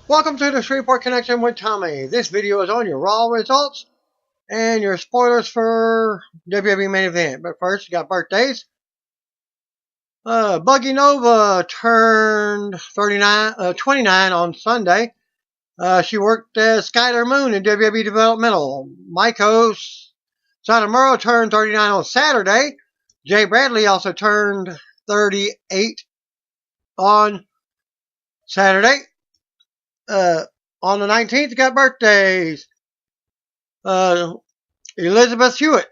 Welcome to the Shreveport Connection with Tommy. This video is on your Raw results and your spoilers for WWE main event. But first, you got birthdays. Buggy Nova turned 29 on Sunday. She worked as Skylar Moon in WWE Developmental. Maiko Satomura turned 39 on Saturday. Jay Bradley also turned 38 on Saturday. On the 19th, got birthdays. Elizabeth Hewitt,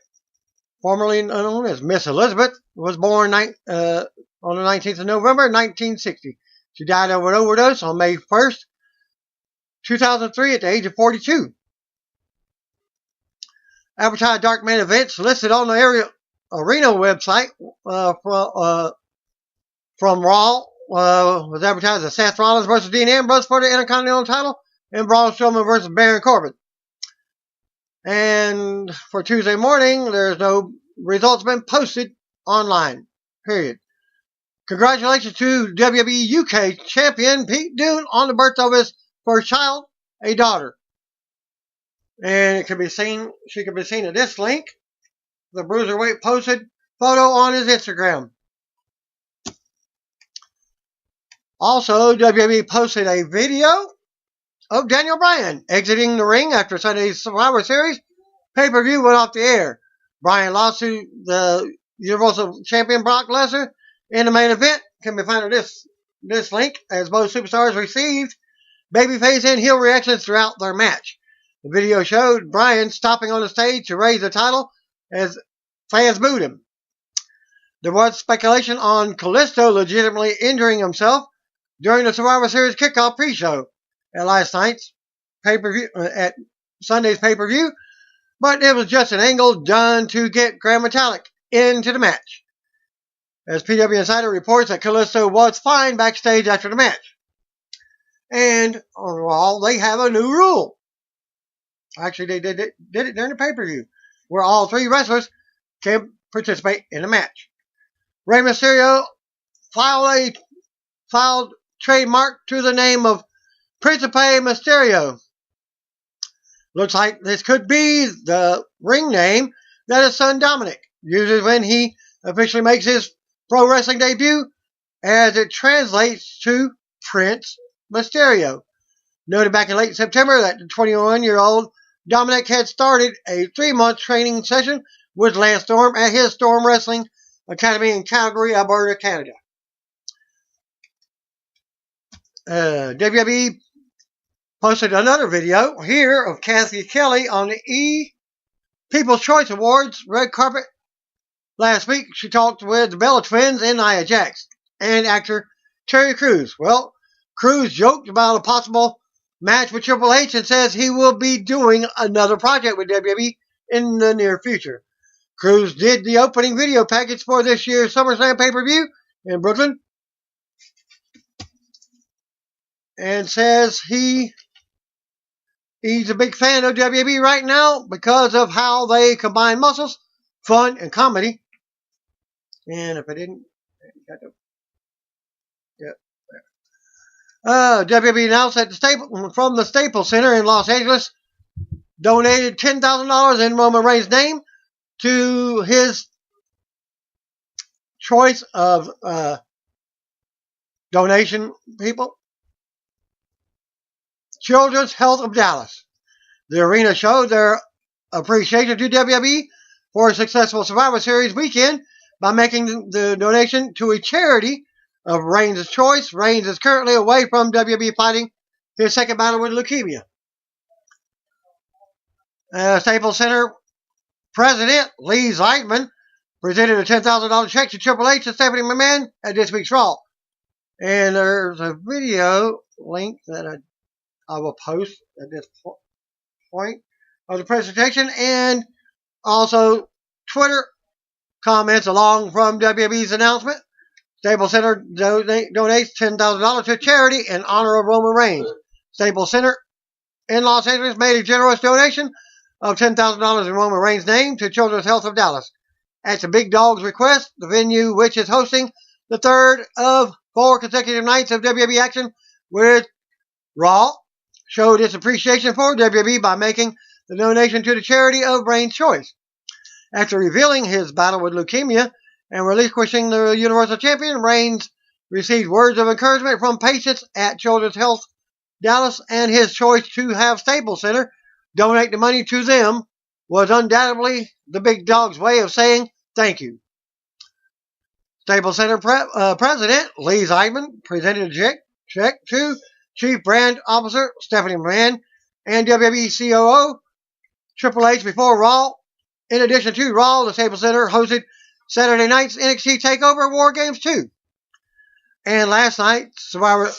formerly known as Miss Elizabeth, was born on the 19th of November, 1960. She died of an overdose on May 1st, 2003 at the age of 42. Advertised dark main events listed on the arena website from Raw. Was advertised as Seth Rollins versus Dean Ambrose for the Intercontinental title and Braun Strowman versus Baron Corbin. And for Tuesday morning, there's no results been posted online. Period. Congratulations to WWE UK champion Pete Dunne on the birth of his first child, a daughter. And it can be seen. She can be seen at this link. The Bruiserweight posted photo on his Instagram. Also, WWE posted a video of Daniel Bryan exiting the ring after Sunday's Survivor Series pay-per-view went off the air. Bryan lost to the Universal Champion Brock Lesnar in the main event. Can be found at this link, as both superstars received babyface and heel reactions throughout their match. The video showed Bryan stopping on the stage to raise the title as fans booed him. There was speculation on Kalisto legitimately injuring himself during the Survivor Series kickoff pre-show at last night's pay-per-view, at Sunday's pay-per-view, but it was just an angle done to get Grand Metalik into the match. As PW Insider reports that Kalisto was fine backstage after the match. And on Raw, they have a new rule. Actually, they did it during the pay-per-view, where all three wrestlers can participate in the match. Rey Mysterio filed trademark to the name of Principe Mysterio. Looks like this could be the ring name that his son Dominic uses when he officially makes his pro wrestling debut, as it translates to Prince Mysterio. Noted back in late September that the 21-year-old Dominic had started a 3-month training session with Lance Storm at his Storm Wrestling Academy in Calgary, Alberta, Canada. WWE posted another video here of Kathy Kelly on the People's Choice Awards red carpet last week. She talked with the Bella Twins and Nia Jax and actor Terry Crews. Well, Crews joked about a possible match with Triple H and says he will be doing another project with WWE in the near future. Crews did the opening video package for this year's SummerSlam pay-per-view in Brooklyn, and says he's a big fan of WWE right now because of how they combine muscles, fun, and comedy. And if I didn't, WWE announced that from the Staples Center in Los Angeles donated $10,000 in Roman Reigns' name to his choice of donation people. Children's Health of Dallas. The arena showed their appreciation to WWE for a successful Survivor Series weekend by making the donation to a charity of Reigns' choice. Reigns is currently away from WWE fighting his second battle with leukemia. Staples Center President Lee Zeitman presented a $10,000 check to Triple H and Stephanie McMahon at this week's Raw. And there's a video link that I will post at this point of the presentation, and also Twitter comments along from WWE's announcement. Staples Center donates $10,000 to charity in honor of Roman Reigns. Staples Center in Los Angeles made a generous donation of $10,000 in Roman Reigns' name to Children's Health of Dallas. At the Big Dog's request, the venue, which is hosting the third of 4 consecutive nights of WWE action with Raw, showed its appreciation for WWE by making the donation to the charity of Reigns' choice. After revealing his battle with leukemia and relinquishing the Universal Champion, Reigns received words of encouragement from patients at Children's Health Dallas, and his choice to have Staples Center donate the money to them was undoubtedly the big dog's way of saying thank you. Staples Center President Lee Zeidman presented a check to Chief Brand Officer Stephanie McMahon and WWE COO Triple H before Raw. In addition to Raw, the Staples Center hosted Saturday night's NXT TakeOver War Games 2. And last night, Survivor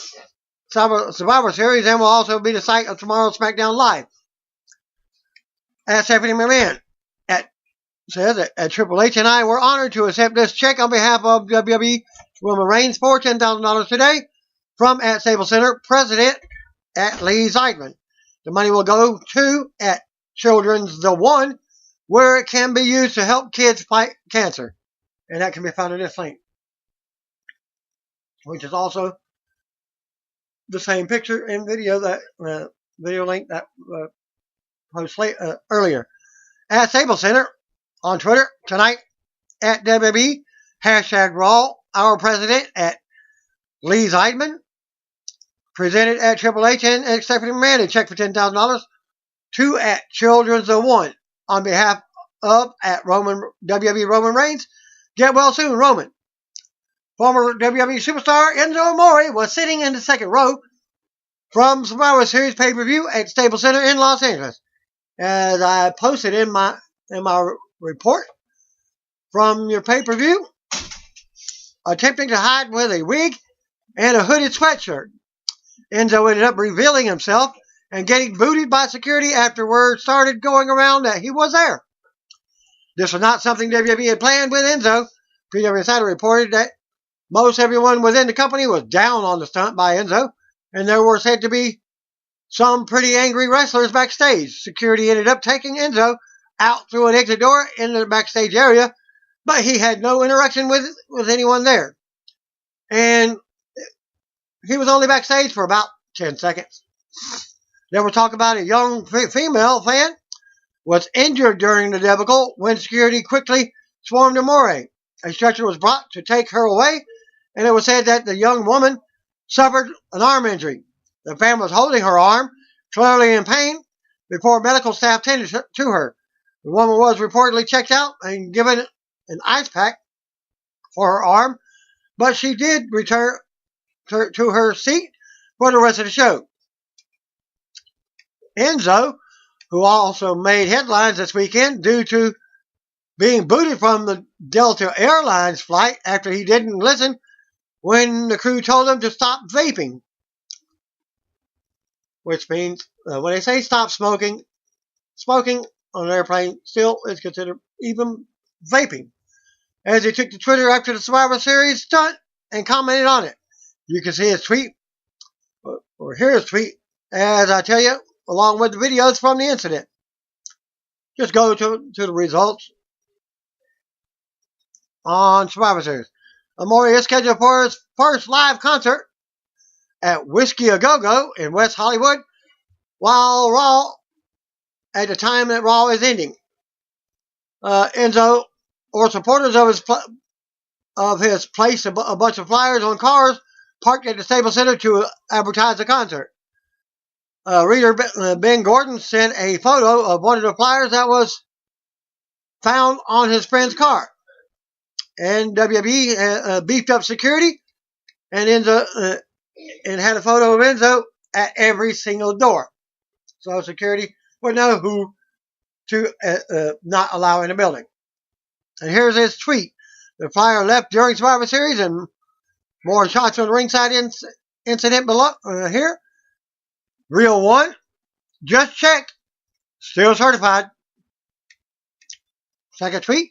Series, and will also be the site of tomorrow's SmackDown Live. As Stephanie McMahon says that Triple H and I were honored to accept this check on behalf of WWE Roman Reigns for $10,000 today from at Staples Center President at Lee Zeidman. The money will go to at Children's The One, where it can be used to help kids fight cancer. And that can be found in this link, which is also the same picture and video that video link that posted earlier. At Staples Center on Twitter tonight at WWE #Raw, our president at Lee Zeidman presented at Triple H and Stephanie McMahon a check for $10,000 to at Children's The One on behalf of at WWE Roman Reigns. Get well soon, Roman. Former WWE superstar Enzo Amore was sitting in the second row from Survivor Series pay-per-view at Staples Center in Los Angeles. As I posted in my report from your pay-per-view, attempting to hide with a wig and a hooded sweatshirt. Enzo ended up revealing himself and getting booted by security after word started going around that he was there. This was not something WWE had planned with Enzo. PW Insider reported that most everyone within the company was down on the stunt by Enzo, and there were said to be some pretty angry wrestlers backstage. Security ended up taking Enzo out through an exit door in the backstage area, but he had no interaction with anyone there. And he was only backstage for about 10 seconds. There was talk about a young female fan was injured during the debacle when security quickly swarmed Amore. A stretcher was brought to take her away, and it was said that the young woman suffered an arm injury. The fan was holding her arm, clearly in pain, before medical staff tended to her. The woman was reportedly checked out and given an ice pack for her arm, but she did return to her seat for the rest of the show. Enzo, who also made headlines this weekend due to being booted from the Delta Airlines flight after he didn't listen when the crew told him to stop vaping. Which means, when they say stop smoking on an airplane still is considered even vaping. As he took to Twitter after the Survivor Series stunt and commented on it. You can see his tweet, or hear his tweet, as I tell you, along with the videos from the incident. Just go to the results on Survivor Series. Amore is scheduled for his first live concert at Whiskey A Go Go in West Hollywood, while Raw, at the time that Raw is ending. Enzo, or supporters of his place, a bunch of flyers on cars parked at the Staples Center to advertise the concert. Reader Ben Gordon sent a photo of one of the flyers that was found on his friend's car. And WWE beefed up security and Enzo and had a photo of Enzo at every single door, so security would know who to not allow in the building. And here's his tweet: the flyer left during Survivor Series, and more shots on the ringside incident below here. Real one, just checked, still certified. Second tweet.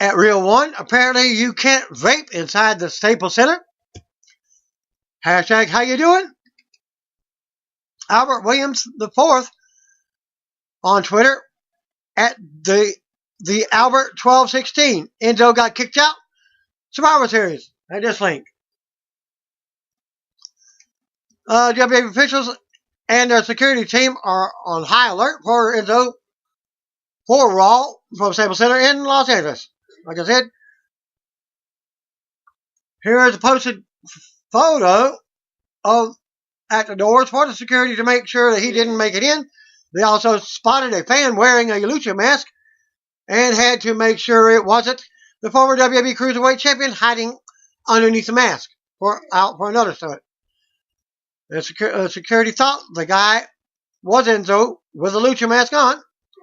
At Real One, apparently you can't vape inside the Staples Center. Hashtag how you doing? Albert Williams IV on Twitter at the Albert 1216. Enzo got kicked out. Survivor Series at this link. WWE officials and their security team are on high alert for Enzo for Raw from Staples Center in Los Angeles. Like I said, here is a posted photo of at the doors for the security to make sure that he didn't make it in. They also spotted a fan wearing a lucha mask and had to make sure it wasn't the former WWE Cruiserweight Champion hiding underneath the mask out for another stunt. The security thought the guy was Enzo with a lucha mask on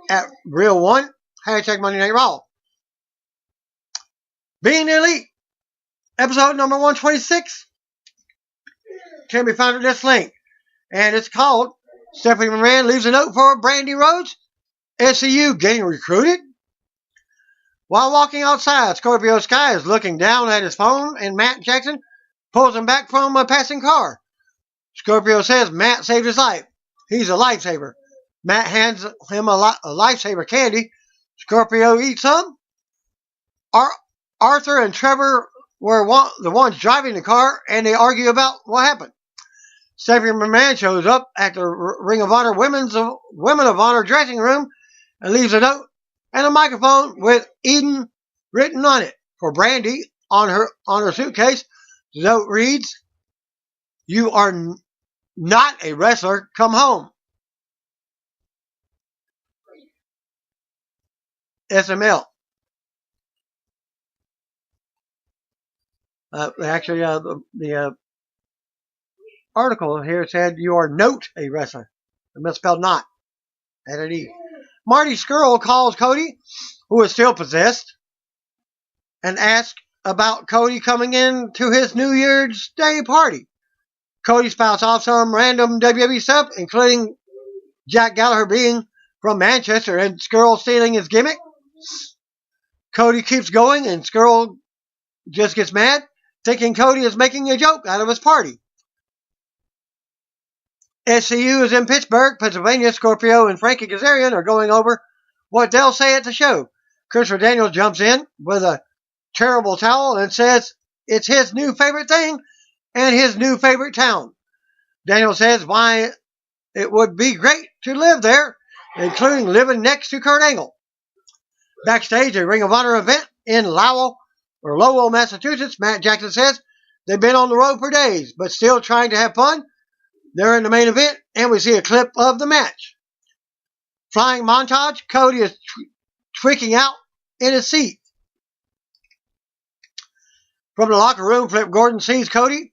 at Real One, hashtag Monday Night Raw. Being the Elite, episode number 126, can be found at this link. And it's called Stephanie McMahon Leaves a Note for Brandy Rhodes, SCU Getting Recruited. While walking outside, Scorpio Sky is looking down at his phone and Matt Jackson pulls him back from a passing car. Scorpio says Matt saved his life. He's a lifesaver. Matt hands him a lifesaver candy. Scorpio eats some. Arthur and Trevor were the ones driving the car, and they argue about what happened. Stephanie McMahon shows up at the Ring of Honor Women of Honor dressing room and leaves a note and a microphone with Eden written on it for Brandy on her suitcase. The note reads, "You are not a wrestler. Come home." SML. Actually, the article here said you are not a wrestler. It misspelled not. Added E. Marty Scurll calls Cody, who is still possessed, and asks about Cody coming in to his New Year's Day party. Cody spouts off some random WWE stuff, including Jack Gallagher being from Manchester and Scurll stealing his gimmick. Cody keeps going, and Scurll just gets mad, thinking Cody is making a joke out of his party. SCU is in Pittsburgh, Pennsylvania. Scorpio and Frankie Kazarian are going over what they'll say at the show. Christopher Daniels jumps in with a terrible towel and says it's his new favorite thing and his new favorite town. Daniel says why it would be great to live there, including living next to Kurt Angle. Backstage, a Ring of Honor event in Lowell, Massachusetts, Matt Jackson says they've been on the road for days, but still trying to have fun. They're in the main event, and we see a clip of the match. Flying montage, Cody is tweaking out in his seat. From the locker room, Flip Gordon sees Cody,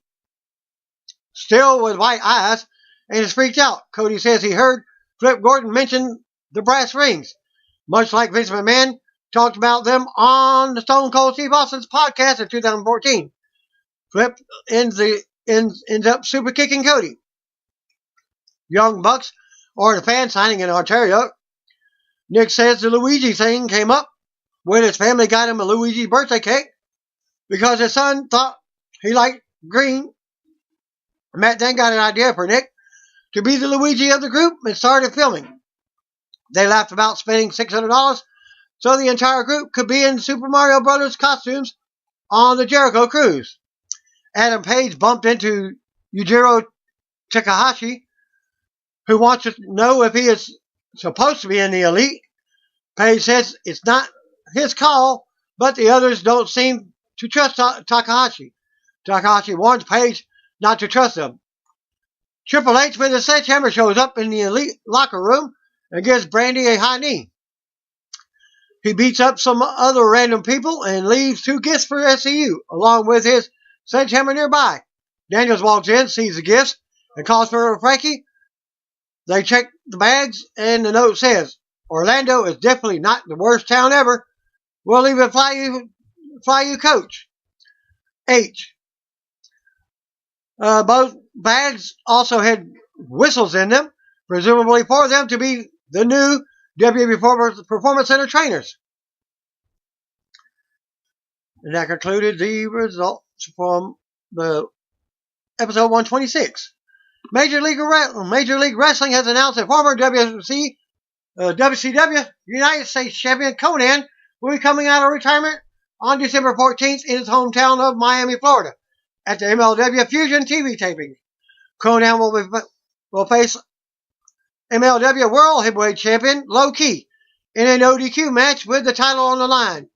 still with white eyes, and is freaked out. Cody says he heard Flip Gordon mention the brass rings, much like Vince McMahon talked about them on the Stone Cold Steve Austin's podcast in 2014. Flip ends up super kicking Cody. Young Bucks are at a fan signing in Ontario. Nick says the Luigi thing came up when his family got him a Luigi birthday cake because his son thought he liked green. Matt then got an idea for Nick to be the Luigi of the group and started filming. They laughed about spending $600 so the entire group could be in Super Mario Brothers costumes on the Jericho cruise. Adam Page bumped into Yujiro Takahashi, who wants to know if he is supposed to be in the Elite. Page says it's not his call, but the others don't seem to trust Takahashi. Takahashi warns Page not to trust them. Triple H with a sledgehammer shows up in the Elite locker room and gives Brandy a high knee. He beats up some other random people and leaves 2 gifts for SCU, along with his sledgehammer nearby. Daniels walks in, sees the gifts, and calls for Frankie. They check the bags, and the note says, "Orlando is definitely not the worst town ever. We'll even fly you coach." H. Both bags also had whistles in them, presumably for them to be the new WWE Performance Center trainers. And that concluded the results from the episode 126. Major League Wrestling has announced that former WCW United States Champion Konnan will be coming out of retirement on December 14th in his hometown of Miami, Florida, at the MLW Fusion TV taping. Konnan will face MLW World Heavyweight Champion Low Ki in an ODQ match with the title on the line.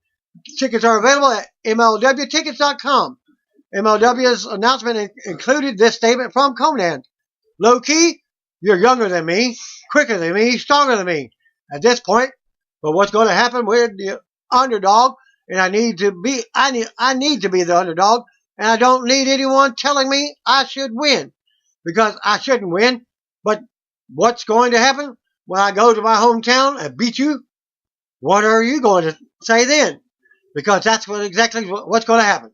Tickets are available at MLWtickets.com. MLW's announcement included this statement from Konnan. Low Ki, you're younger than me, quicker than me, stronger than me at this point. But what's going to happen with the underdog? And I need to be the underdog, and I don't need anyone telling me I should win, because I shouldn't win. But what's going to happen when I go to my hometown and beat you? What are you going to say then? Because that's exactly what's going to happen.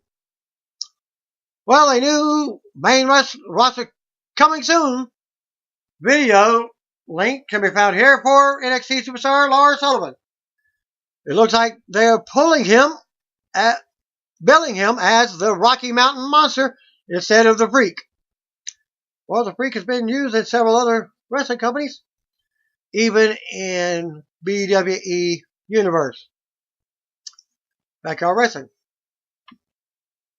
Well, a new main roster coming soon video link can be found here for NXT superstar Lars Sullivan. It looks like they're billing him as the Rocky Mountain Monster instead of the Freak. Well, the Freak has been used in several other wrestling companies, even in WWE Universe. Backyard Wrestling.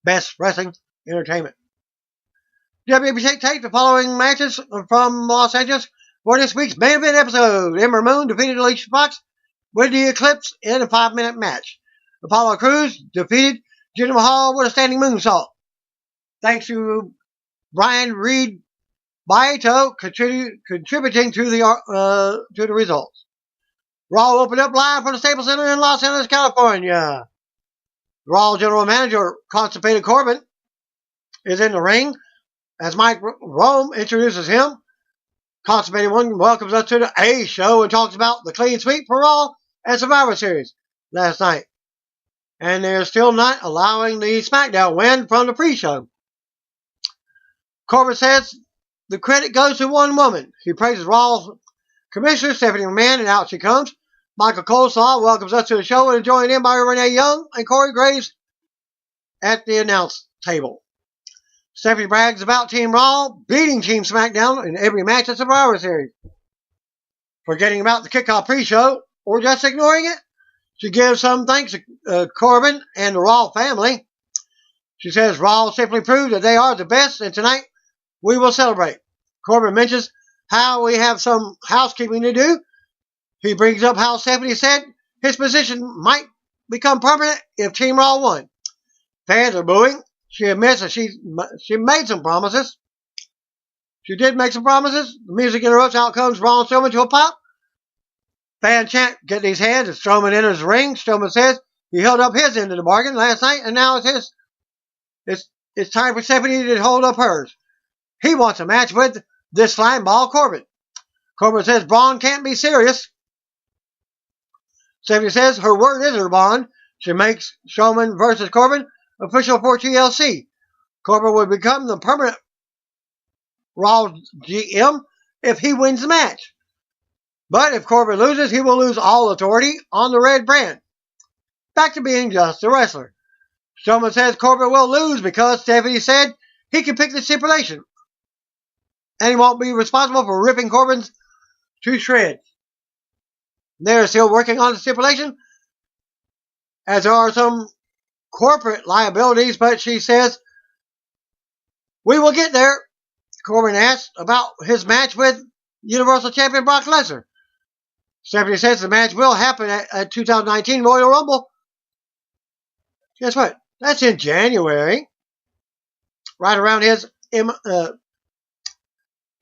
Best Wrestling Entertainment. WWE taped the following matches from Los Angeles for this week's main event episode. Ember Moon defeated Alicia Fox with the Eclipse in a 5-minute match. Apollo Crews defeated Jinder Mahal with a standing moonsault. Thanks to Brian Reed Baito contributing to the results. Raw opened up live from the Staples Center in Los Angeles, California. Raw General Manager Constipated Corbin is in the ring as Mike Rome introduces him. Constipated One welcomes us to the A show and talks about the clean sweep for Raw and Survivor Series last night. And they're still not allowing the SmackDown win from the pre-show. Corbin says the credit goes to one woman. He praises Raw's commissioner, Stephanie McMahon, and out she comes. Michael Coleslaw welcomes us to the show and is joined in by Renee Young and Corey Graves at the announce table. Stephanie brags about Team Raw beating Team SmackDown in every match at Survivor Series. Forgetting about the kickoff pre-show or just ignoring it, she gives some thanks to Corbin and the Raw family. She says Raw simply proved that they are the best, and tonight we will celebrate. Corbin mentions how we have some housekeeping to do. He brings up how Stephanie said his position might become permanent if Team Raw won. Fans are booing. She admits that she made some promises. She did make some promises. The music interrupts. Out comes Braun Strowman to a pop. Fan chant, get these hands, as Strowman enters the ring. Strowman says he held up his end of the bargain last night, and now it's his. It's time for Stephanie to hold up hers. He wants a match with this slimeball Corbin. Corbin says Braun can't be serious. Stephanie says her word is her bond. She makes Strowman versus Corbin official for TLC. Corbin would become the permanent Raw GM if he wins the match. But if Corbin loses, he will lose all authority on the red brand. Back to being just a wrestler. Strowman says Corbin will lose because Stephanie said he can pick the stipulation. And he won't be responsible for ripping Corbin's to shreds. They're still working on the stipulation, as there are some corporate liabilities, but she says, we will get there. Corbin asked about his match with Universal Champion Brock Lesnar. Stephanie says the match will happen at 2019 Royal Rumble. Guess what? That's in January. Right around his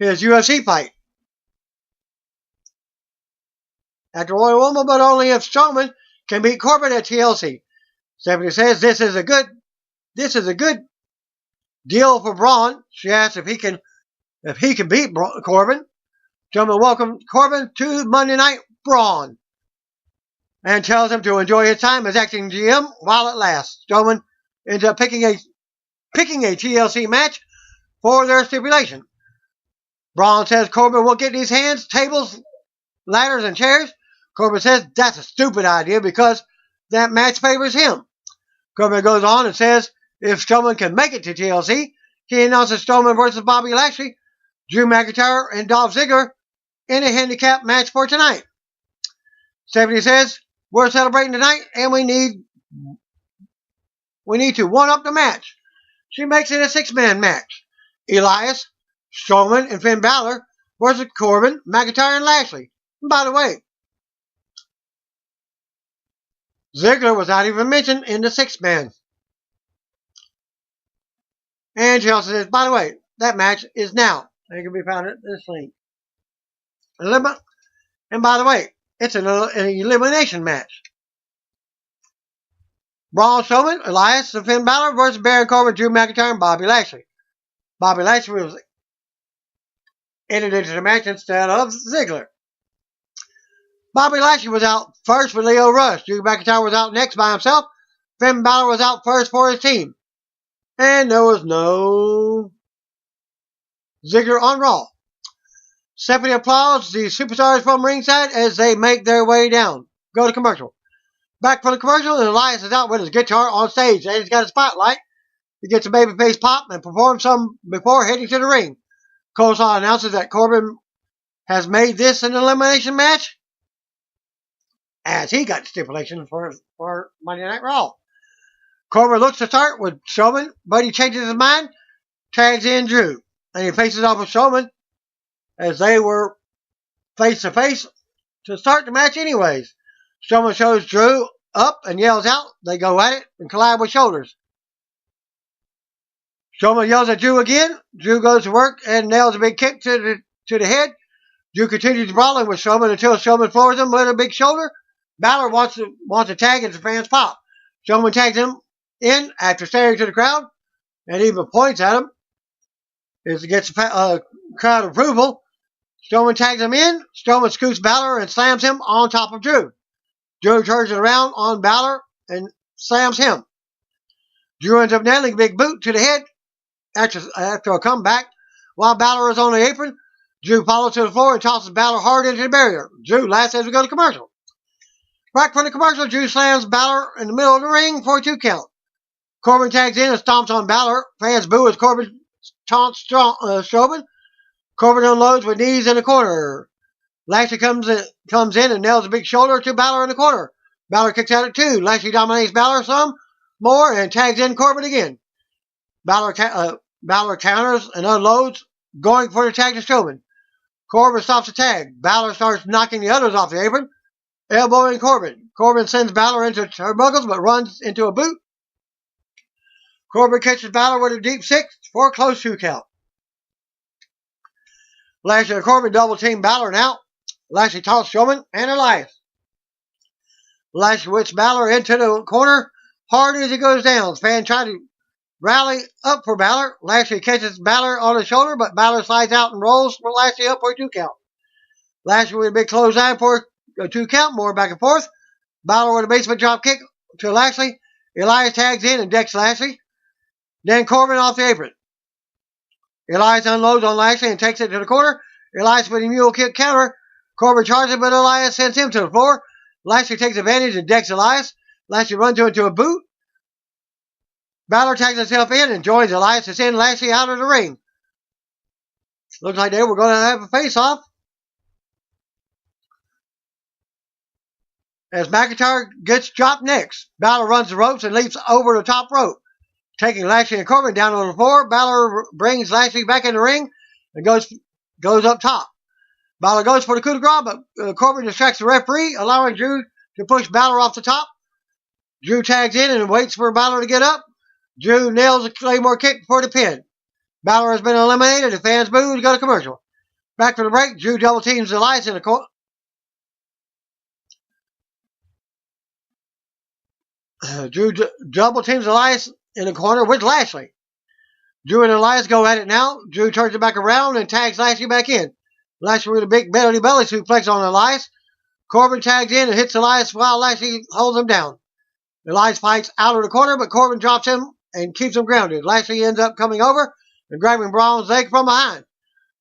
UFC fight. At the Royal Rumble, but only if Strowman can beat Corbin at TLC. Stephanie says this is a good deal for Braun. She asks if he can beat Corbin. Strowman welcomed Corbin to Monday Night Braun and tells him to enjoy his time as acting GM while it lasts. Strowman ends up picking a TLC match for their stipulation. Braun says Corbin will get these hands, tables, ladders, and chairs. Corbin says that's a stupid idea because that match favors him. Corbin goes on and says if Strowman can make it to TLC, he announces Strowman versus Bobby Lashley, Drew McIntyre, and Dolph Ziggler in a handicap match for tonight. Stephanie says we're celebrating tonight and we need to one-up the match. She makes it a 6-man match. Elias, Strowman and Finn Balor versus Corbin, McIntyre, and Lashley. And by the way, Ziggler was not even mentioned in the sixth man. And she also says, by the way, that match is now. It can be found at this link. And by the way, it's an elimination match. Braun Strowman, Elias, and Finn Balor versus Baron Corbin, Drew McIntyre, and Bobby Lashley. Bobby Lashley was entered into the match instead of Ziggler. Bobby Lashley was out first with Lio Rush. Drew McIntyre was out next by himself. Finn Balor was out first for his team. And there was no Ziggler on Raw. Stephanie applauds the superstars from ringside as they make their way down. Go to commercial. Back from the commercial, and Elias is out with his guitar on stage, and he's got a spotlight. He gets a babyface pop and performs some before heading to the ring. Coleslaw announces that Corbin has made this an elimination match, as he got stipulation for Monday Night Raw. Corbin looks to start with Strowman, but he changes his mind, tags in Drew, and he faces off with Strowman as they were face to face to start the match anyways. Strowman shows Drew up and yells out. They go at it and collide with shoulders. Strowman yells at Drew again. Drew goes to work and nails a big kick to the head. Drew continues brawling with Strowman until Strowman floors him with a big shoulder. Balor wants to tag as the fans pop. Strowman tags him in after staring to the crowd and even points at him as he gets crowd approval. Strowman tags him in. Strowman scoots Balor and slams him on top of Drew. Drew turns it around on Balor and slams him. Drew ends up nailing a big boot to the head after a comeback. While Balor is on the apron, Drew follows to the floor and tosses Balor hard into the barrier. Drew laughs as we go to commercial. Back from the commercial, Drew slams Balor in the middle of the ring for a 2 count. Corbin tags in and stomps on Balor. Fans boo as Corbin taunts Strowman. Corbin unloads with knees in the corner. Lashley comes in and nails a big shoulder to Balor in the corner. Balor kicks out at 2. Lashley dominates Balor some more and tags in Corbin again. Balor counters and unloads, going for the tag to Strowman. Corbin stops the tag. Balor starts knocking the others off the apron, elbowing Corbin. Corbin sends Balor into turnbuckles but runs into a boot. Corbin catches Balor with a deep 6 for a close 2 count. Lashley and Corbin double team Balor now. Lashley taunts Strowman and Elias. Lashley whips Balor into the corner hard as he goes down. Fans try to rally up for Balor. Lashley catches Balor on the shoulder, but Balor slides out and rolls for Lashley up for a 2 count. Lashley with a big clothesline for a 2 count, more back and forth. Balor with a basement drop kick to Lashley. Elias tags in and decks Lashley. Then Corbin off the apron. Elias unloads on Lashley and takes it to the corner. Elias with a mule kick counter. Corbin charges, but Elias sends him to the floor. Lashley takes advantage and decks Elias. Lashley runs into a boot. Balor tags himself in and joins Elias to send Lashley out of the ring. Looks like they were going to have a face-off. As McIntyre gets dropped next, Balor runs the ropes and leaps over the top rope. Taking Lashley and Corbin down on the floor, Balor brings Lashley back in the ring and goes up top. Balor goes for the coup de grace, but Corbin distracts the referee, allowing Drew to push Balor off the top. Drew tags in and waits for Balor to get up. Drew nails a Claymore kick for the pin. Balor has been eliminated. The fans boo to go to commercial. Back for the break, Drew double teams Elias in the corner. Drew double teams Elias in the corner with Lashley. Drew and Elias go at it now. Drew turns it back around and tags Lashley back in. Lashley with a big belly suplex on Elias. Corbin tags in and hits Elias while Lashley holds him down. Elias fights out of the corner, but Corbin drops him and keeps him grounded. Lashley ends up coming over and grabbing Braun's leg from behind.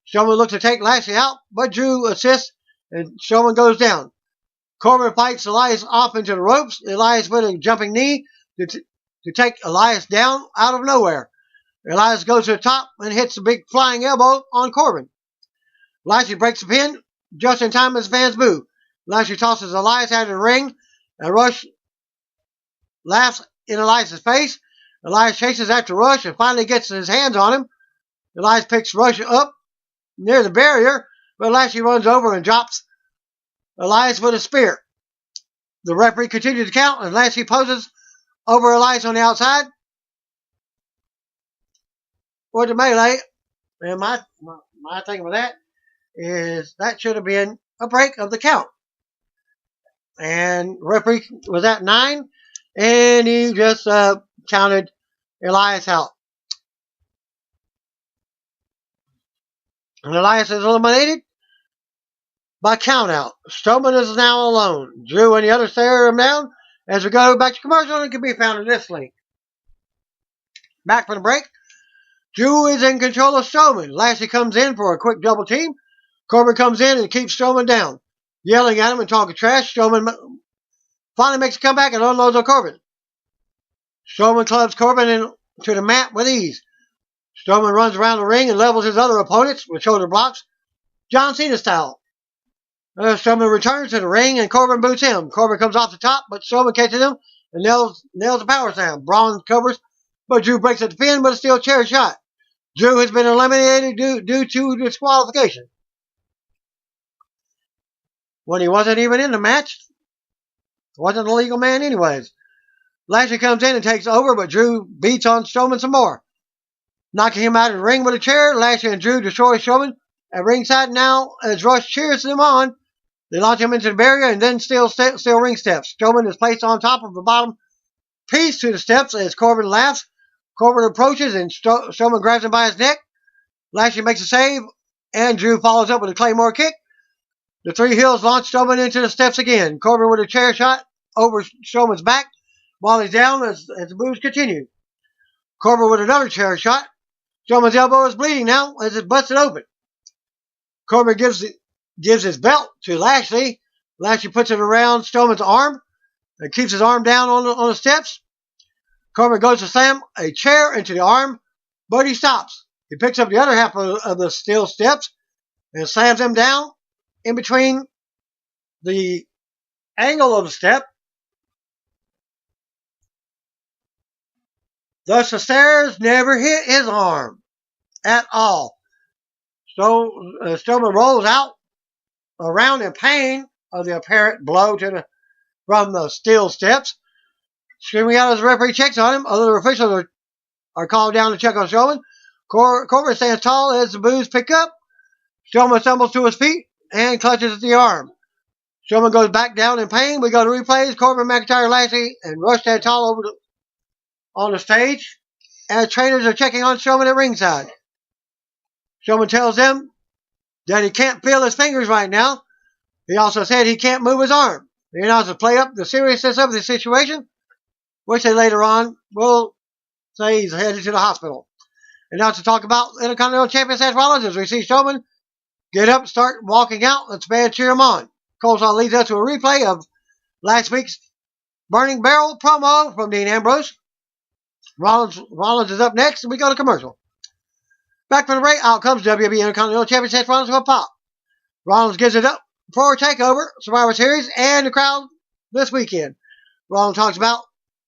Strowman looks to take Lashley out, but Drew assists and Strowman goes down. Corbin fights Elias off into the ropes. Elias with a jumping knee to take Elias down out of nowhere. Elias goes to the top and hits a big flying elbow on Corbin. Lashley breaks the pin just in time as the fans boo. Lashley tosses Elias out of the ring, and Rush laughs in Elias' face. Elias chases after Rush and finally gets his hands on him. Elias picks Rush up near the barrier, but Lashley runs over and drops Elias with a spear. The referee continues to count, and Lashley poses over Elias on the outside for the melee. And my thing with that is that should have been a break of the count. And referee was at 9, and he just counted Elias out. And Elias is eliminated by count out. Strowman is now alone. Drew and the others stare him down as we go back to commercial, and it can be found in this link. Back from the break. Drew is in control of Strowman. Lashley comes in for a quick double team. Corbin comes in and keeps Strowman down, yelling at him and talking trash. Strowman finally makes a comeback and unloads on Corbin. Strowman clubs Corbin into the mat with ease. Strowman runs around the ring and levels his other opponents with shoulder blocks, John Cena style. Strowman returns to the ring and Corbin boots him. Corbin comes off the top, but Strowman catches him and nails the power slam. Braun covers, but Drew breaks at the pin with a steel chair shot. Drew has been eliminated due to disqualification. When he wasn't even in the match, wasn't a legal man anyways. Lashley comes in and takes over, but Drew beats on Strowman some more, knocking him out of the ring with a chair. Lashley and Drew destroy Strowman at ringside now as Rush cheers them on. They launch him into the barrier and then steal ring steps. Strowman is placed on top of the bottom piece to the steps as Corbin laughs. Corbin approaches and Strowman grabs him by his neck. Lashley makes a save and Drew follows up with a Claymore kick. The three heels launch Strowman into the steps again. Corbin with a chair shot over Strowman's back while he's down as the moves continue. Corbin with another chair shot. Strowman's elbow is bleeding now as it's busted open. Corbin gives his belt to Lashley. Lashley puts it around Strowman's arm and keeps his arm down on the steps. Corbin goes to slam a chair into the arm, but he stops. He picks up the other half of the steel steps and slams them down in between the angle of the step. Thus, the stairs never hit his arm at all. So, Strowman rolls out around in pain of the apparent blow from the steel steps. Screaming out as the referee checks on him. Other officials are called down to check on Strowman. Corbin stands tall as the boos pick up. Strowman stumbles to his feet and clutches at the arm. Strowman goes back down in pain. We go to replays. Corbin, McIntyre, Lashley, and Rush stand tall on the stage as trainers are checking on Strowman at ringside. Strowman tells them that he can't feel his fingers right now. He also said he can't move his arm. The announcers play up the seriousness of the situation, which they later on will say he's headed to the hospital. And now to talk about Intercontinental Champion Seth Rollins as we see Strowman get up, start walking out. Let's band cheer him on. Coleslaw leads us to a replay of last week's Burning Barrel promo from Dean Ambrose. Rollins is up next, and we go to commercial. Back from the break, out comes WWE Intercontinental Champion Seth Rollins with a pop. Rollins gives it up for a takeover, Survivor Series, and the crowd this weekend. Rollins talks about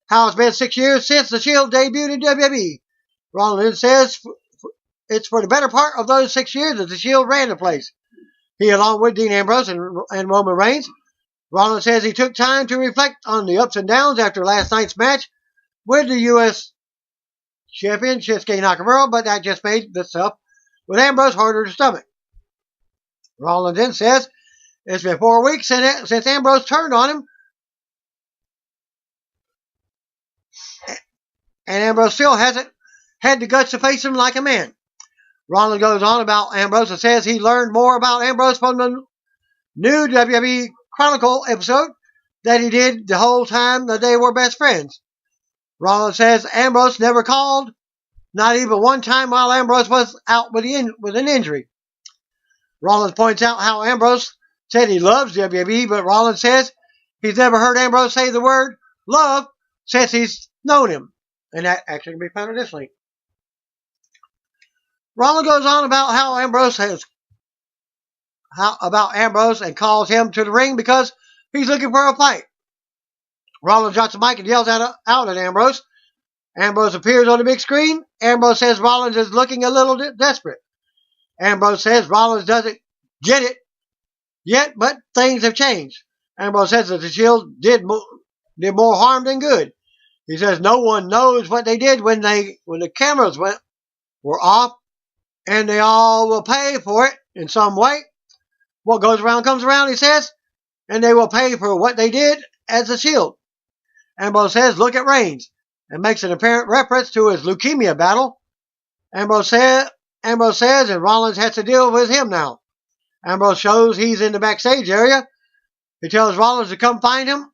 how it's been 6 years since the Shield debuted in WWE. Rollins says it's for the better part of those 6 years that the Shield ran the place. He, along with Dean Ambrose and Roman Reigns. Rollins says he took time to reflect on the ups and downs after last night's match with the U.S. champion Shinsuke Nakamura, but that just made this stuff with Ambrose harder to stomach. Rollins then says it's been 4 weeks since Ambrose turned on him, and Ambrose still hasn't had the guts to face him like a man. Rollins goes on about Ambrose and says he learned more about Ambrose from the new WWE Chronicle episode that he did the whole time that they were best friends. Rollins says Ambrose never called, not even one time while Ambrose was out with an injury. Rollins points out how Ambrose said he loves WWE, but Rollins says he's never heard Ambrose say the word love since he's known him. And that actually can be found in this link. Rollins goes on about about Ambrose and calls him to the ring because he's looking for a fight. Rollins drops the mic and yells out at Ambrose Ambrose appears on the big screen. Ambrose says Rollins is looking a little desperate. Ambrose says Rollins doesn't get it yet, but things have changed. Ambrose says that the Shield did more harm than good. He says no one knows what they did when the cameras were off, and they all will pay for it in some way. What goes around comes around, he says, and they will pay for what they did as the Shield. Ambrose says, look at Reigns, and makes an apparent reference to his leukemia battle. Ambrose says, and Rollins has to deal with him now. Ambrose shows he's in the backstage area. He tells Rollins to come find him,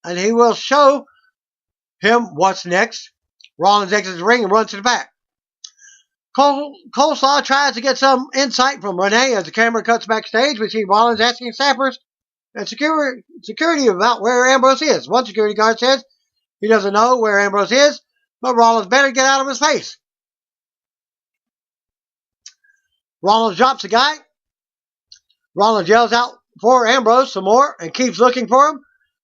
and he will show him what's next. Rollins exits the ring and runs to the back. Coleslaw tries to get some insight from Renee as the camera cuts backstage. We see Rollins asking staffers and security about where Ambrose is. One security guard says he doesn't know where Ambrose is, but Rollins better get out of his face. Rollins drops the guy. Rollins yells out for Ambrose some more and keeps looking for him.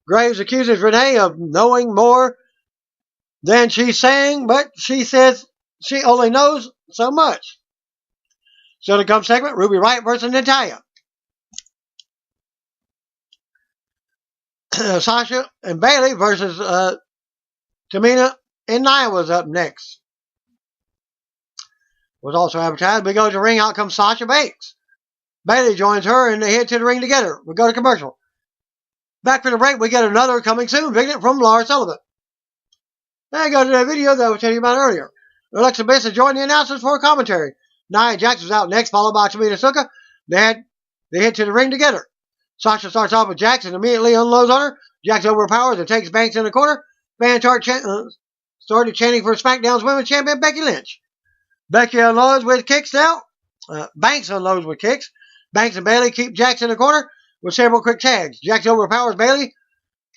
Graves accuses Renee of knowing more than she's saying, but she says she only knows so much. So the come segment, Ruby Riott versus Natalya. Sasha and Bayley versus Tamina and Nia was up next. Was also advertised. We go to ring. Out comes Sasha Banks. Bayley joins her and they head to the ring together. We go to commercial. Back from the break, we get another coming soon vignette from Lars Sullivan. Then I go to the video that I was telling you about earlier. Alexa Bliss has joined the announcers for a commentary. Nia Jax was out next, followed by Tamina Snuka. They head to the ring together. Sasha starts off with Jax and immediately unloads on her. Jax overpowers and takes Banks in the corner. Fans started chanting for SmackDown's Women's Champion Becky Lynch. Becky unloads with kicks now. Banks unloads with kicks. Banks and Bayley keep Jax in the corner with several quick tags. Jax overpowers Bayley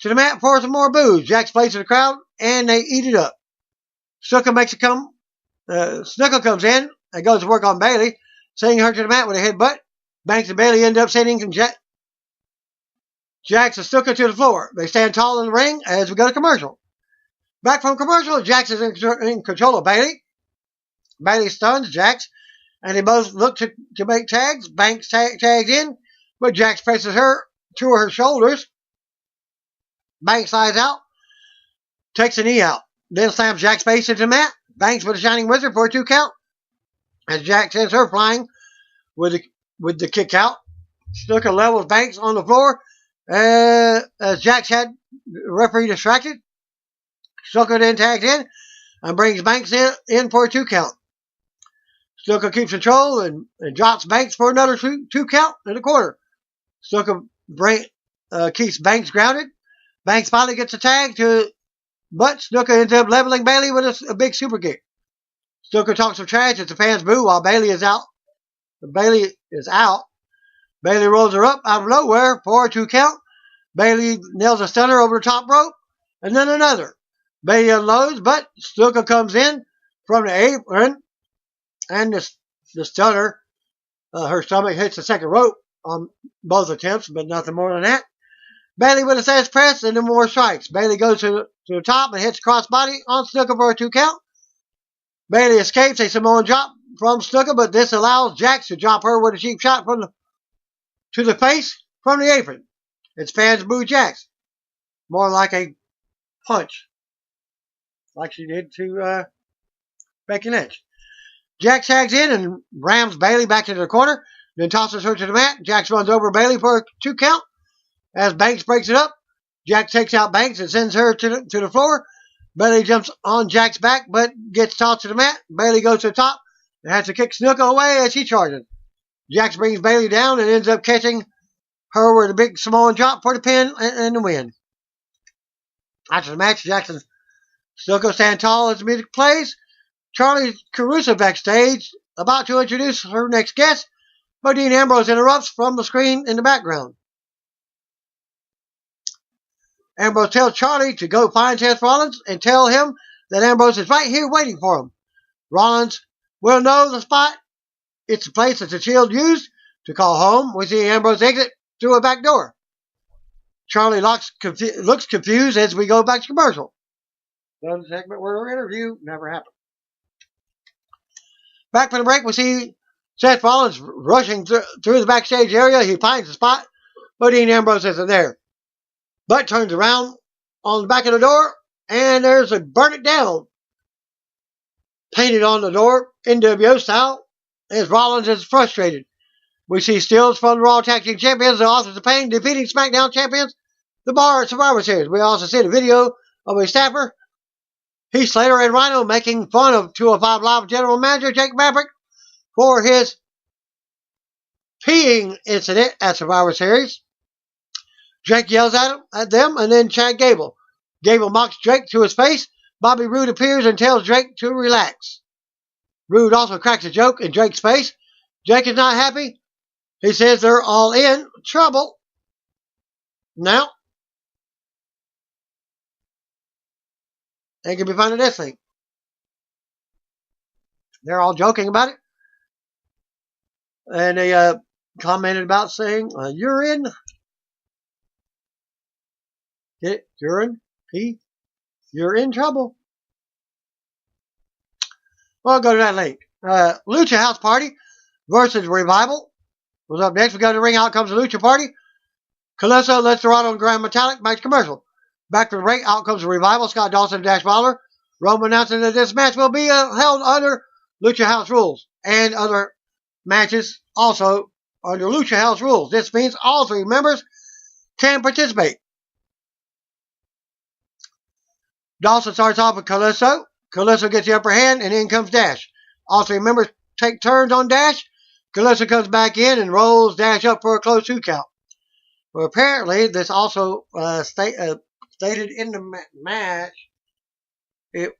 to the mat for some more boos. Jax plays to the crowd and they eat it up. Snuka comes in and goes to work on Bayley, sending her to the mat with a headbutt. Banks and Bayley end up sending Jax and Snuka to the floor. They stand tall in the ring as we go to commercial. Back from commercial, Jax is in control of Bayley. Bayley stuns Jax, and they both look to make tags. Banks tags in, but Jax presses her to her shoulders. Banks slides out, takes a knee out, then slams Jax face into the mat. Banks with a Shining Wizard for a 2 count, as Jax sends her flying with the kick out. Snuka levels Banks on the floor as Jax had the referee distracted. Snuka then tags in and brings Banks in for a 2 count. Snuka keeps control and drops Banks for another 2 count in the corner. Snuka keeps Banks grounded. Banks finally gets a tag but Snuka ends up leveling Bayley with a big super kick. Snuka talks some trash as the fans boo while Bayley is out. Bayley rolls her up out of nowhere for a 2 count. Bayley nails a stunner over the top rope, and then another. Bayley unloads, but Snuka comes in from the apron, and the stunner, her stomach hits the second rope on both attempts, but nothing more than that. Bayley with a sass press and then more strikes. Bayley goes to the top and hits crossbody on Snuka for a 2 count. Bayley escapes a Samoan drop from Snuka, but this allows Jax to drop her with a cheap shot to the face from the apron. Its fans boo Jax. More like a punch, like she did to Becky Lynch. Jax tags in and rams Bayley back into the corner, then tosses her to the mat. Jax runs over Bayley for a 2 count. As Banks breaks it up, Jax takes out Banks and sends her to the floor. Bayley jumps on Jax's back but gets tossed to the mat. Bayley goes to the top and has to kick Snuka away as she charges. Jax brings Bayley down and ends up catching her with a big Samoan drop for the pin and the win. After the match, Jax and Snuka stand tall as the music plays. Charlie Caruso backstage, about to introduce her next guest, but Dean Ambrose interrupts from the screen in the background. Ambrose tells Charlie to go find Seth Rollins and tell him that Ambrose is right here waiting for him. Rollins will know the spot. It's the place that the Shield used to call home. We see Ambrose exit through a back door. Charlie looks confused as we go back to commercial. So the segment where our interview never happened. Back from the break, we see Seth Rollins rushing through the backstage area. He finds the spot, but Dean Ambrose isn't there. But turns around on the back of the door, and there's a burn it down painted on the door, NWO style, as Rollins is frustrated. We see stills from the Raw Tag Team Champions, the Authors of Pain, defeating SmackDown Champions, the Bar Survivor Series. We also see the video of a staffer, Heath Slater and Rhino, making fun of 205 Live General Manager Jake Maverick for his peeing incident at Survivor Series. Jake yells at them, and then Chad Gable. Gable mocks Jake to his face. Bobby Roode appears and tells Jake to relax. Roode also cracks a joke in Jake's face. Jake is not happy. He says they're all in trouble. Now, they can be finding this thing. They're all joking about it. And they commented about saying, you're in. Get it? Urine? Pee? You're in trouble. Well, go to that link. Lucha House Party versus Revival was up next. We go to the ring. Out comes the Lucha Party. Calypso, Les Dorado, and Grand Metallic. Match commercial. Back to the ring. Out comes the Revival. Scott Dawson and Dash Bowler. Roman announcing that this match will be held under Lucha House rules. And other matches also under Lucha House rules. This means all three members can participate. Dawson starts off with Calypso. Calypso gets the upper hand, and in comes Dash. All three members take turns on Dash. Calypso comes back in and rolls Dash up for a close 2 count. Well, apparently, this also stated in the match, it's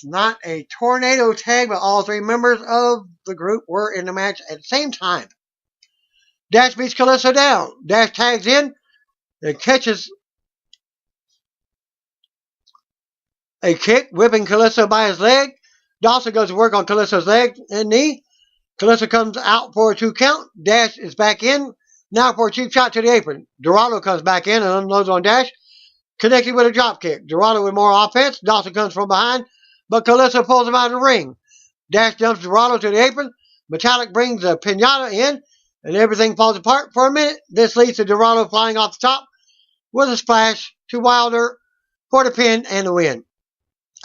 not a tornado tag, but all three members of the group were in the match at the same time. Dash beats Calypso down. Dash tags in and catches a kick, whipping Calypso by his leg. Dawson goes to work on Calypso's leg and knee. Calypso comes out for a 2 count. Dash is back in, now for a cheap shot to the apron. Dorado comes back in and unloads on Dash, connecting with a drop kick. Dorado with more offense. Dawson comes from behind, but Calypso pulls him out of the ring. Dash dumps Dorado to the apron. Metallic brings a pinata in, and everything falls apart for a minute. This leads to Dorado flying off the top with a splash to Wilder for the pin and the win.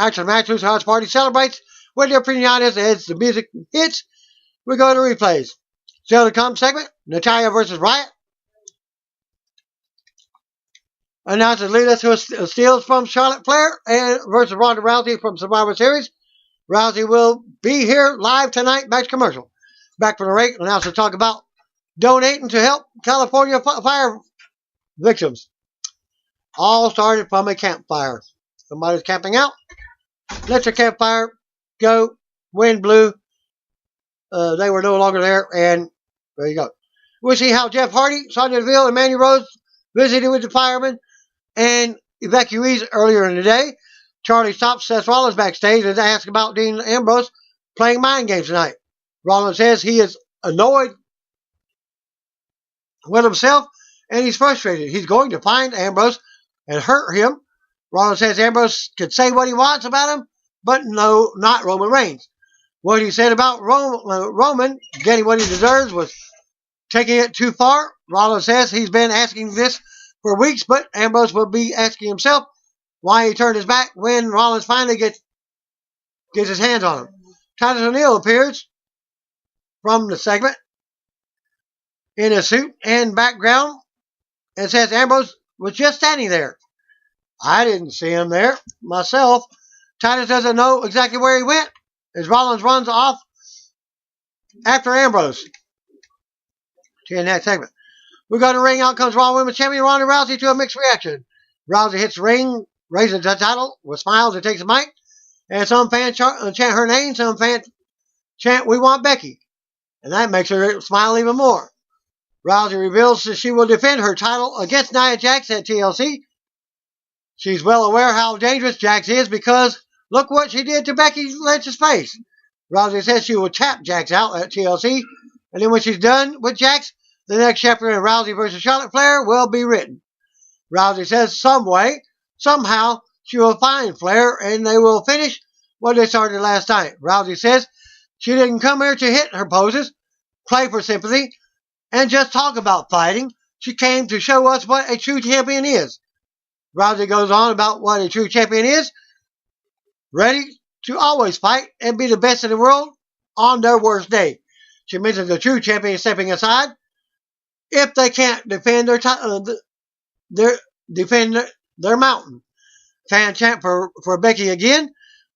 After the match, Lucha House Party celebrates with their pinatas as the music hits. We go to replays. Still to come segment, Natalya versus Riot. Announces Lita who steals from Charlotte Flair and versus Ronda Rousey from Survivor Series. Rousey will be here live tonight. Match commercial. Back from the break, announcers talk about donating to help California fire victims. All started from a campfire. Somebody's camping out. Let your campfire go. Wind blew. They were no longer there, and there you go. We see how Jeff Hardy, Sonya Deville, and Mandy Rose visited with the firemen and evacuees earlier in the day. Charlie stops Seth Rollins backstage and asks about Dean Ambrose playing mind games tonight. Rollins says he is annoyed with himself and he's frustrated. He's going to find Ambrose and hurt him. Rollins says Ambrose could say what he wants about him, but no, not Roman Reigns. What he said about Roman getting what he deserves was taking it too far. Rollins says he's been asking this for weeks, but Ambrose will be asking himself why he turned his back when Rollins finally gets his hands on him. Titus O'Neil appears from the segment in a suit and background and says Ambrose was just standing there. I didn't see him there myself. Titus doesn't know exactly where he went as Rollins runs off after Ambrose. In that segment. We go to ring. Out comes Raw Women's Champion Ronda Rousey to a mixed reaction. Rousey hits the ring, raises the title with smiles and takes the mic. And some fans chant her name. Some fans chant, "We want Becky." And that makes her smile even more. Rousey reveals that she will defend her title against Nia Jax at TLC. She's well aware how dangerous Jax is because look what she did to Becky Lynch's face. Rousey says she will tap Jax out at TLC. And then when she's done with Jax, the next chapter in Rousey versus Charlotte Flair will be written. Rousey says some way, somehow, she will find Flair and they will finish what they started last night. Rousey says she didn't come here to hit her poses, play for sympathy, and just talk about fighting. She came to show us what a true champion is. Rousey goes on about what a true champion is. Ready to always fight and be the best in the world on their worst day. She mentions the true champion stepping aside if they can't defend their mountain. Fan chant for Becky again.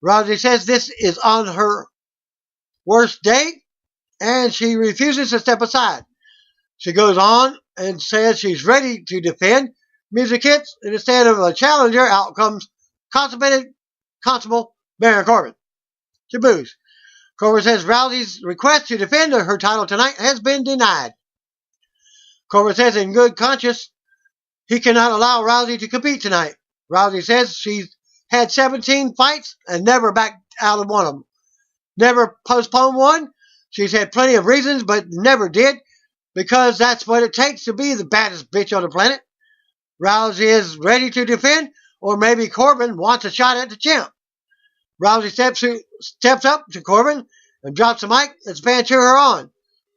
Rousey says this is on her worst day and she refuses to step aside. She goes on and says she's ready to defend. Music hits, and instead of a challenger, out comes Constable Baron Corbin. She boos. Corbin says Rousey's request to defend her title tonight has been denied. Corbin says in good conscience he cannot allow Rousey to compete tonight. Rousey says she's had 17 fights and never backed out of one of them. Never postponed one. She's had plenty of reasons, but never did, because that's what it takes to be the baddest bitch on the planet. Rousey is ready to defend, or maybe Corbin wants a shot at the champ. Rousey steps up to Corbin and drops the mic as fans cheer her on.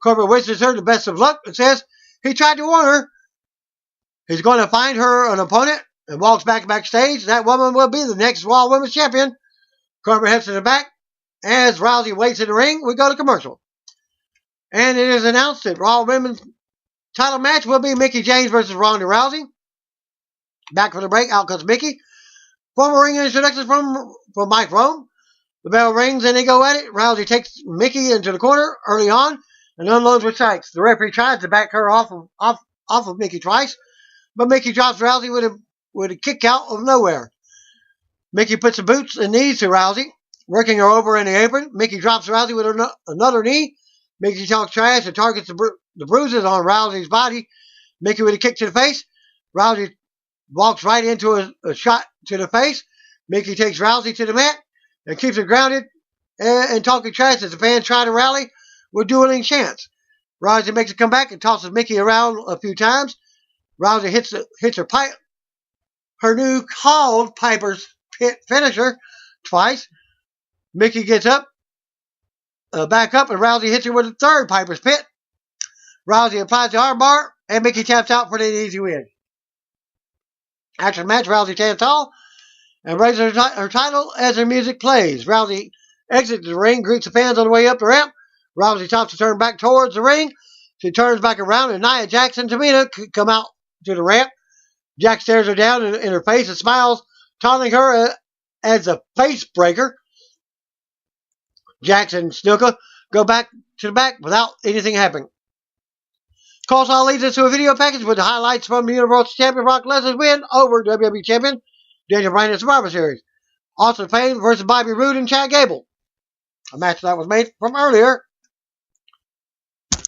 Corbin wishes her the best of luck and says he tried to warn her. He's going to find her an opponent and walks backstage. That woman will be the next Raw Women's Champion. Corbin heads to the back. As Rousey waits in the ring, we go to commercial. And it is announced that Raw Women's title match will be Mickie James versus Ronda Rousey. Back from the break, out comes Mickie. Former ring introductions from Mike Rome. The bell rings and they go at it. Rousey takes Mickie into the corner early on and unloads with strikes. The referee tries to back her off of Mickie twice, but Mickie drops Rousey with a kick out of nowhere. Mickie puts the boots and knees to Rousey, working her over in the apron. Mickie drops Rousey with another knee. Mickie talks trash and targets the bruises on Rousey's body. Mickie with a kick to the face. Rousey walks right into a shot to the face. Mickie takes Rousey to the mat and keeps her grounded and talking trash as the fans try to rally with dueling chants. Rousey makes a comeback and tosses Mickie around a few times. Rousey hits her new called Piper's Pit finisher twice. Mickie gets up, back up, and Rousey hits her with a third Piper's Pit. Rousey applies the armbar, and Mickie taps out for an easy win. After the match, Rousey stands tall and raises her title as her music plays. Rousey exits the ring, greets the fans on the way up the ramp. Rousey stops to turn back towards the ring. She turns back around, and Nia Jax and Tamina come out to the ramp. Jax stares her down in her face and smiles, taunting her as a face breaker. Jax and Snuka go back to the back without anything happening. Coleslaw leads us to a video package with the highlights from the Universal Champion Brock Lesnar's win over WWE Champion Daniel Bryan in Survivor Series. Austin Payne versus Bobby Roode and Chad Gable. A match that was made from earlier.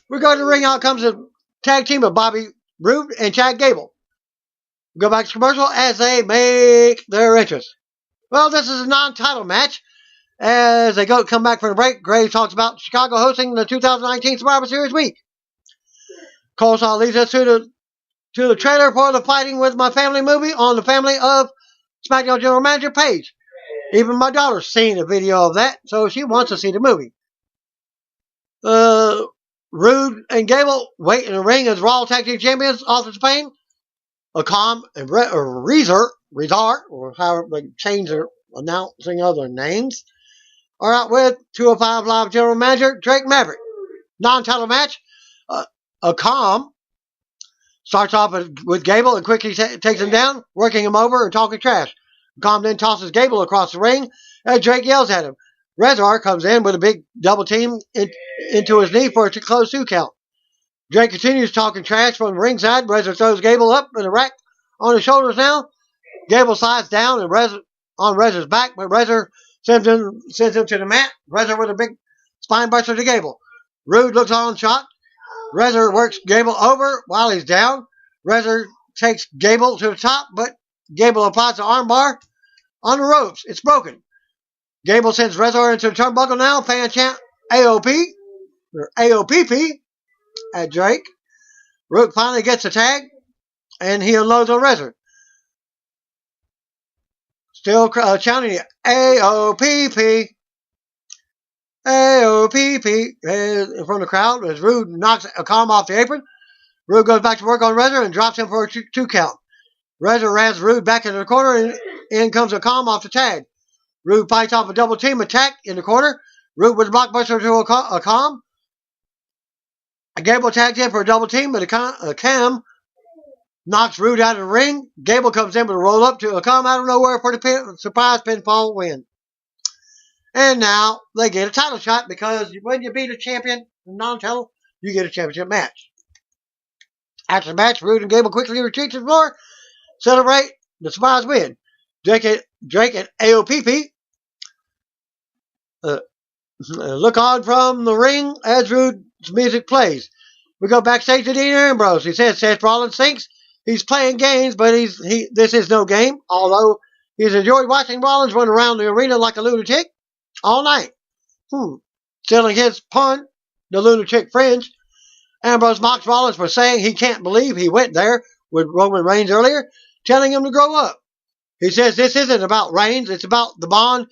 We go to the ring. Out comes a tag team of Bobby Roode and Chad Gable. We go back to commercial as they make their entrance. Well, this is a non-title match. As they come back from the break, Graves talks about Chicago hosting the 2019 Survivor Series week. Coleslaw leads us to the trailer for the Fighting With My Family movie on the Family of SmackDown General Manager page. Even my daughter's seen a video of that, so she wants to see the movie. Roode and Gable wait in the ring as Raw Tag Team Champions. Austin Payne, Akam, and Rezar, or however they change their announcing of their names, are out with 205 Live General Manager Drake Maverick. Non-title match. Akam starts off with Gable and quickly takes him down, working him over and talking trash. Akam then tosses Gable across the ring as Drake yells at him. Rezar comes in with a big double team into his knee for a close 2 count. Drake continues talking trash from the ringside. Rezar throws Gable up in a rack on his shoulders now. Gable slides down and on Rezar's back, but Rezar sends him to the mat. Rezar with a big spine buster to Gable. Roode looks on shocked. Rezar works Gable over while he's down. Rezar takes Gable to the top, but Gable applies the armbar on the ropes. It's broken. Gable sends Rezar into the turnbuckle now. Fan chant AOP, or AOPP at Drake. Roode finally gets a tag, and he unloads on Rezar. still chanting the AOPP. AOPP from the crowd as Rude knocks Akam off the apron. Rude goes back to work on Reza and drops him for a 2 count. Reza rams Rude back into the corner and in comes Akam off the tag. Rude fights off a double team attack in the corner. Rude with a blockbuster to Akam. Gable tags in for a double team, but Akam knocks Rude out of the ring. Gable comes in with a roll up to Akam out of nowhere for the surprise pinfall win. And now they get a title shot because when you beat a champion non-title, you get a championship match. After the match, Rude and Gable quickly retreat to the floor, celebrate the surprise win. Drake and AOPP look on from the ring as Rude's music plays. We go backstage to Dean Ambrose. He says Seth Rollins thinks he's playing games, but this is no game. Although he's enjoyed watching Rollins run around the arena like a lunatic all night. Stealing his pun, the lunatic fringe. Ambrose mocks Rollins for saying he can't believe he went there with Roman Reigns earlier, telling him to grow up. He says this isn't about Reigns, it's about the bond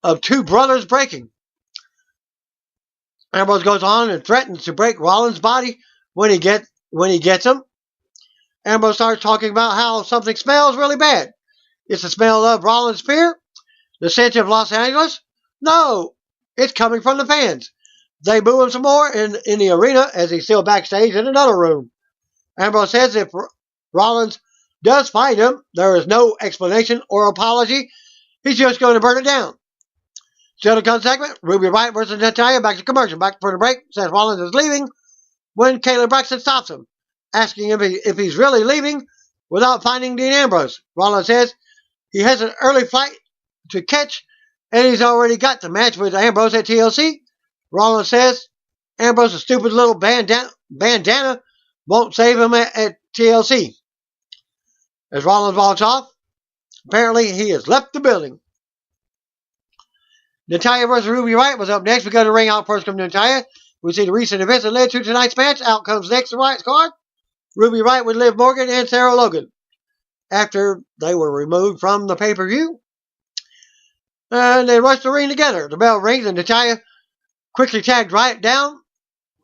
of two brothers breaking. Ambrose goes on and threatens to break Rollins' body when he gets him. Ambrose starts talking about how something smells really bad. It's the smell of Rollins' fear? The scent of Los Angeles? No, it's coming from the fans. They boo him some more in the arena as he's still backstage in another room. Ambrose says if Rollins does fight him, there is no explanation or apology. He's just going to burn it down. Still to come segment, Ruby Riott versus Natalya. Back to commercial. Back for the break. Seth Rollins is leaving when Kayla Braxton stops him, asking him if he's really leaving without finding Dean Ambrose. Rollins says he has an early flight to catch, and he's already got the match with Ambrose at TLC. Rollins says Ambrose's stupid little bandana won't save him at TLC. As Rollins walks off, apparently he has left the building. Natalya versus Ruby Riott was up next. We go to ring out first. Come to Natalya. We see the recent events that led to tonight's match. Out comes next the Riott squad. Ruby Riott with Liv Morgan and Sarah Logan after they were removed from the pay-per-view. And they rushed the ring together. The bell rings and Natalya quickly tags Riott down,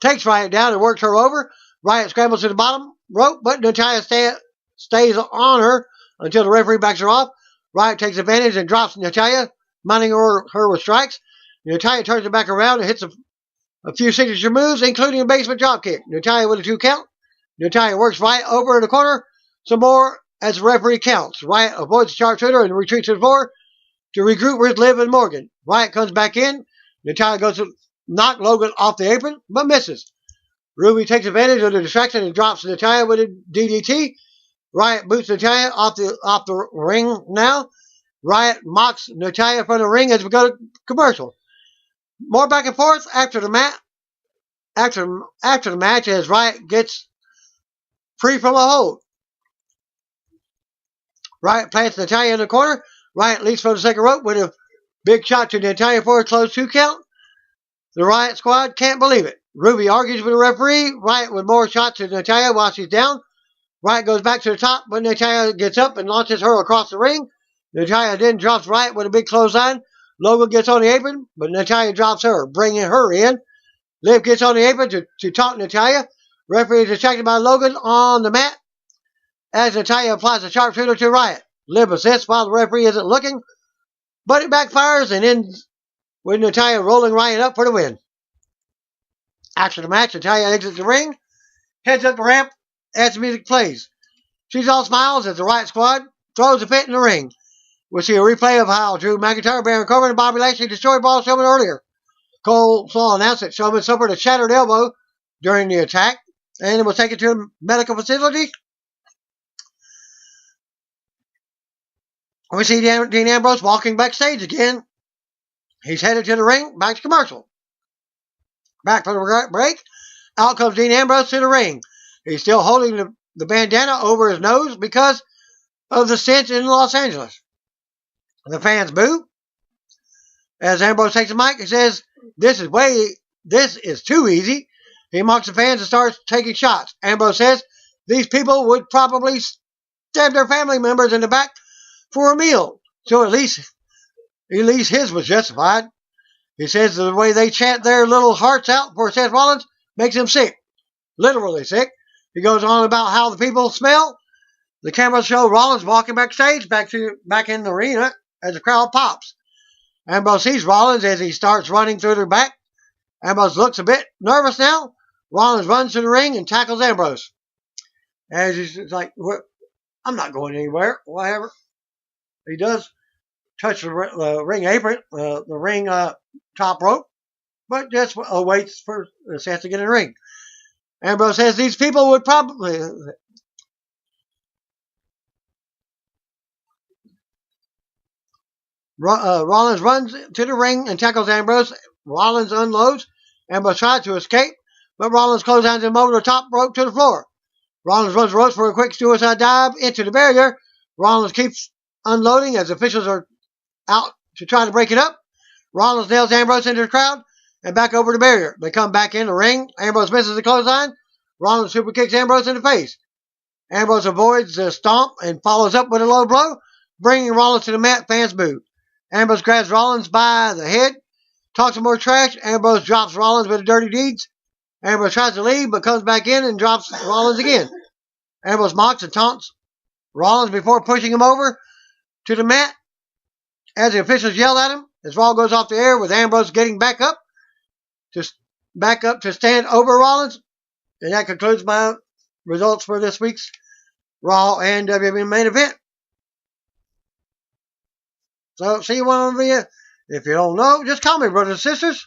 takes Riott down and works her over. Riott scrambles to the bottom rope, but Natalya stays on her until the referee backs her off. Riott takes advantage and drops Natalya, mounting her with strikes. Natalya turns it back around and hits a few signature moves, including a basement dropkick. Natalya with a 2 count. Natalya works Riott over in the corner some more as the referee counts. Riott avoids the sharpshooter and retreats to the floor to regroup with Liv and Morgan. Riott comes back in. Natalya goes to knock Logan off the apron, but misses. Ruby takes advantage of the distraction and drops Natalya with a DDT. Riott boots Natalya off the ring now. Riott mocks Natalya from the ring as we go to commercial. More back and forth after the match. After the match, as Riott gets free from a hold. Riott plants Natalya in the corner. Riott leaps from the second rope with a big shot to Natalya for a close 2 count. The Riott squad can't believe it. Ruby argues with the referee. Riott with more shots to Natalya while she's down. Riott goes back to the top, but Natalya gets up and launches her across the ring. Natalya then drops Riott with a big clothesline. Logan gets on the apron, but Natalya drops her, bringing her in. Liv gets on the apron to taunt Natalya. Referee is distracted by Logan on the mat as Natalya applies a sharpshooter to Riott. Liv assists while the referee isn't looking, but it backfires and ends with Natalya rolling Riott up for the win. After the match, Natalya exits the ring, heads up the ramp as the music plays. She's all smiles as the Riott squad throws a fit in the ring. We'll see a replay of how Drew McIntyre, Baron Corbin, and Bobby Lashley destroyed Braun Strowman earlier. Cole Saul announced that Strowman suffered a shattered elbow during the attack and was taken to a medical facility. We see Dean Ambrose walking backstage again. He's headed to the ring. Back to commercial. Back from the break. Out comes Dean Ambrose to the ring. He's still holding the bandana over his nose because of the stench in Los Angeles. The fans boo. As Ambrose takes the mic, he says, this is too easy. He mocks the fans and starts taking shots. Ambrose says these people would probably stab their family members in the back for a meal. So at least his was justified. He says the way they chant their little hearts out for Seth Rollins makes him sick. Literally sick. He goes on about how the people smell. The cameras show Rollins walking backstage, back in the arena as the crowd pops. Ambrose sees Rollins as he starts running through their back. Ambrose looks a bit nervous now. Rollins runs to the ring and tackles Ambrose. And he's like, I'm not going anywhere, whatever. He does touch the ring apron, the ring top rope, but just waits for Seth to get in the ring. Ambrose says these people would probably... Rollins runs to the ring and tackles Ambrose. Rollins unloads. Ambrose tries to escape, but Rollins clotheslines him over the top rope to the floor. Rollins runs the ropes for a quick suicide dive into the barrier. Rollins keeps unloading as officials are out to try to break it up. Rollins nails Ambrose into the crowd and back over the barrier. They come back in the ring. Ambrose misses the clothesline. Rollins super kicks Ambrose in the face. Ambrose avoids the stomp and follows up with a low blow, bringing Rollins to the mat. Fans boo. Ambrose grabs Rollins by the head, talks some more trash. Ambrose drops Rollins with the dirty deeds. Ambrose tries to leave, but comes back in and drops Rollins again. Ambrose mocks and taunts Rollins before pushing him over to the mat as the officials yell at him. As Raw goes off the air with Ambrose getting back up to stand over Rollins. And that concludes my results for this week's Raw and WWE main event. So, see one of you. If you don't know, just call me, brothers and sisters.